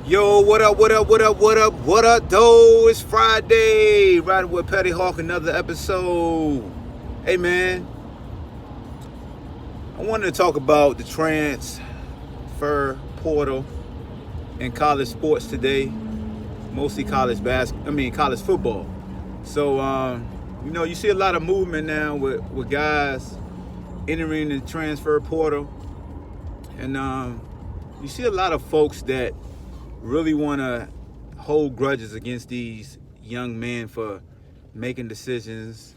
Yo, what up, what up, what up, what up, what up, though? It's Friday. Riding with PettyHawk, another episode. Hey, man. I wanted to talk about the transfer portal in college sports today. Mostly college college football. So, you see a lot of movement now with guys entering the transfer portal. And you see a lot of folks that really want to hold grudges against these young men for making decisions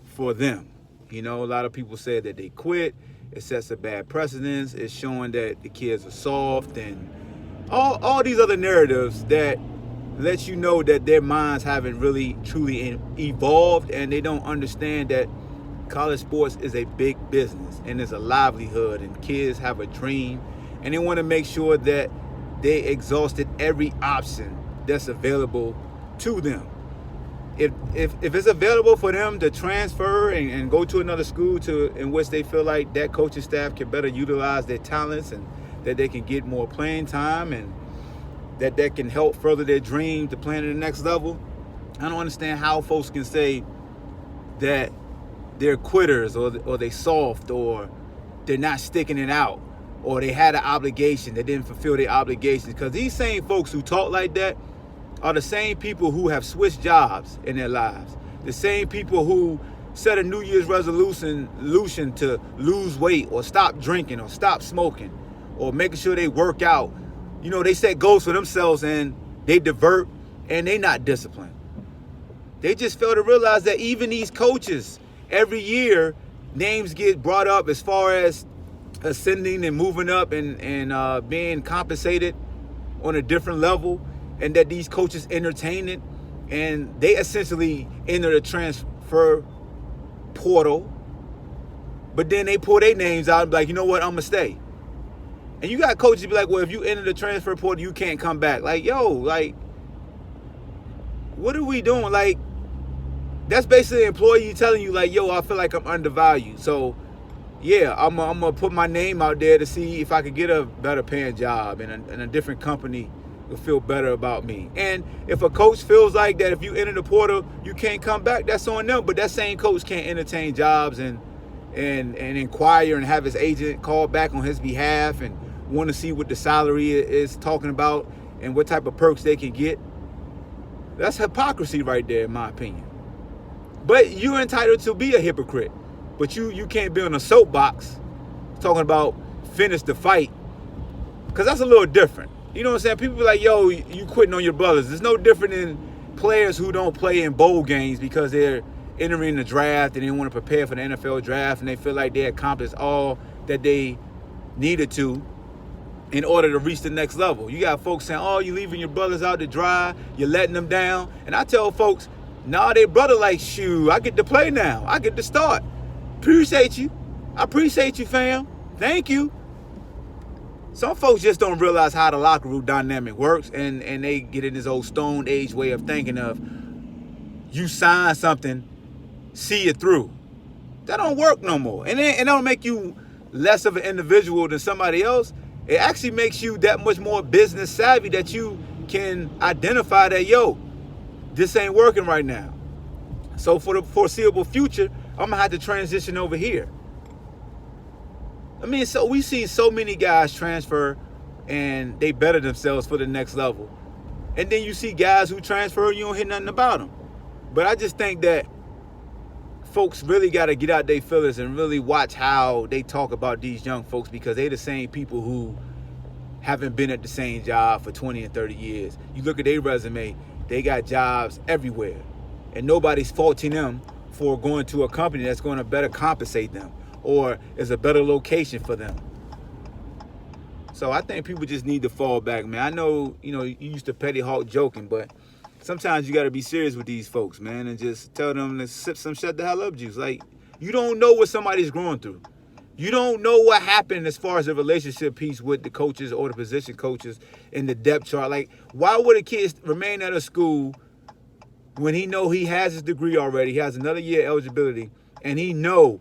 for them. A lot of people say that they quit. It sets a bad precedence. It's showing that the kids are soft and all these other narratives that let you know that their minds haven't really truly evolved, and they don't understand that college sports is a big business and it's a livelihood, and kids have a dream, and they want to make sure that they exhausted every option that's available to them. If it's available for them to transfer and go to another school in which they feel like that coaching staff can better utilize their talents, and that they can get more playing time, and that can help further their dream to play at the next level, I don't understand how folks can say that they're quitters, or they soft, or they're not sticking it out, or they had an obligation, they didn't fulfill their obligations. Because these same folks who talk like that are the same people who have switched jobs in their lives. The same people who set a New Year's resolution to lose weight, or stop drinking, or stop smoking, or making sure they work out. They set goals for themselves and they divert, and they not disciplined. They just fail to realize that even these coaches, every year, names get brought up as far as ascending and moving up and being compensated on a different level, and that these coaches entertain it, and they essentially enter the transfer portal, but then they pull their names out and be like, you know what, I'm gonna stay. And you got coaches be like, well, if you enter the transfer portal, you can't come back. Like, yo, like, what are we doing? Like, that's basically an employee telling you, like, yo, I feel like I'm undervalued. So, yeah, I'm going to put my name out there to see if I could get a better paying job, and a different company will feel better about me. And if a coach feels like that if you enter the portal, you can't come back, that's on them. But that same coach can't entertain jobs and inquire and have his agent call back on his behalf and want to see what the salary is talking about and what type of perks they can get. That's hypocrisy right there, in my opinion. But you're entitled to be a hypocrite. But you can't be on a soapbox talking about finish the fight, because that's a little different. You know what I'm saying? People be like, yo, you quitting on your brothers. It's no different than players who don't play in bowl games because they're entering the draft and they want to prepare for the NFL draft, and they feel like they accomplished all that they needed to in order to reach the next level. You got folks saying, oh, you leaving your brothers out to dry, you're letting them down. And I tell folks, nah, they brother like, shoot, I get to play now. I get to start. Appreciate you. I appreciate you, fam. Thank you. Some folks just don't realize how the locker room dynamic works, and they get in this old stone age way of thinking of, you sign something, see it through. That don't work no more. And it don't make you less of an individual than somebody else. It actually makes you that much more business savvy that you can identify that, yo, this ain't working right now. So for the foreseeable future, I'm gonna have to transition over here. I mean, so we see so many guys transfer and they better themselves for the next level. And then you see guys who transfer and you don't hear nothing about them. But I just think that folks really got to get out their feelers and really watch how they talk about these young folks, because they the same people who haven't been at the same job for 20 and 30 years. You look at their resume, they got jobs everywhere. And nobody's faulting them for going to a company that's going to better compensate them or is a better location for them. So I think people just need to fall back, man. I know, you used to PettyHawk joking, but sometimes you got to be serious with these folks, man, and just tell them to sip some shut the hell up juice. Like, you don't know what somebody's going through. You don't know what happened as far as the relationship piece with the coaches or the position coaches in the depth chart. Like, why would a kid remain at a school when he know he has his degree already, he has another year eligibility, and he know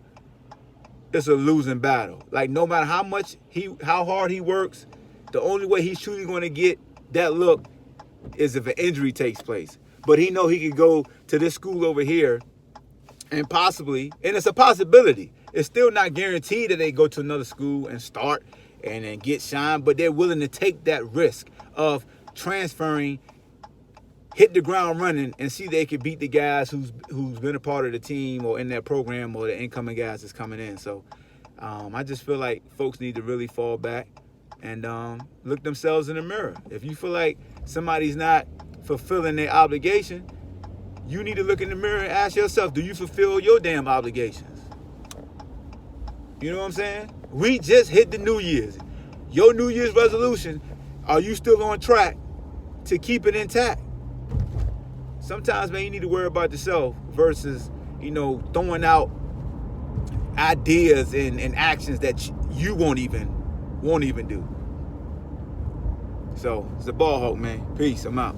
it's a losing battle? Like, no matter how hard he works, The only way he's truly going to get that look is if an injury takes place. But he know he could go to this school over here and possibly, and it's a possibility. It's still not guaranteed that they go to another school and start and then get shine, but they're willing to take that risk of transferring, hit the ground running, and see they could beat the guys who's been a part of the team or in that program or the incoming guys that's coming in. So I just feel like folks need to really fall back and look themselves in the mirror. If you feel like somebody's not fulfilling their obligation, you need to look in the mirror and ask yourself, do you fulfill your damn obligations? You know what I'm saying? We just hit the New Year's. Your New Year's resolution, are you still on track to keep it intact? Sometimes, man, you need to worry about yourself versus, throwing out ideas and actions that you won't even do. So, it's the Ball Hawk, man. Peace. I'm out.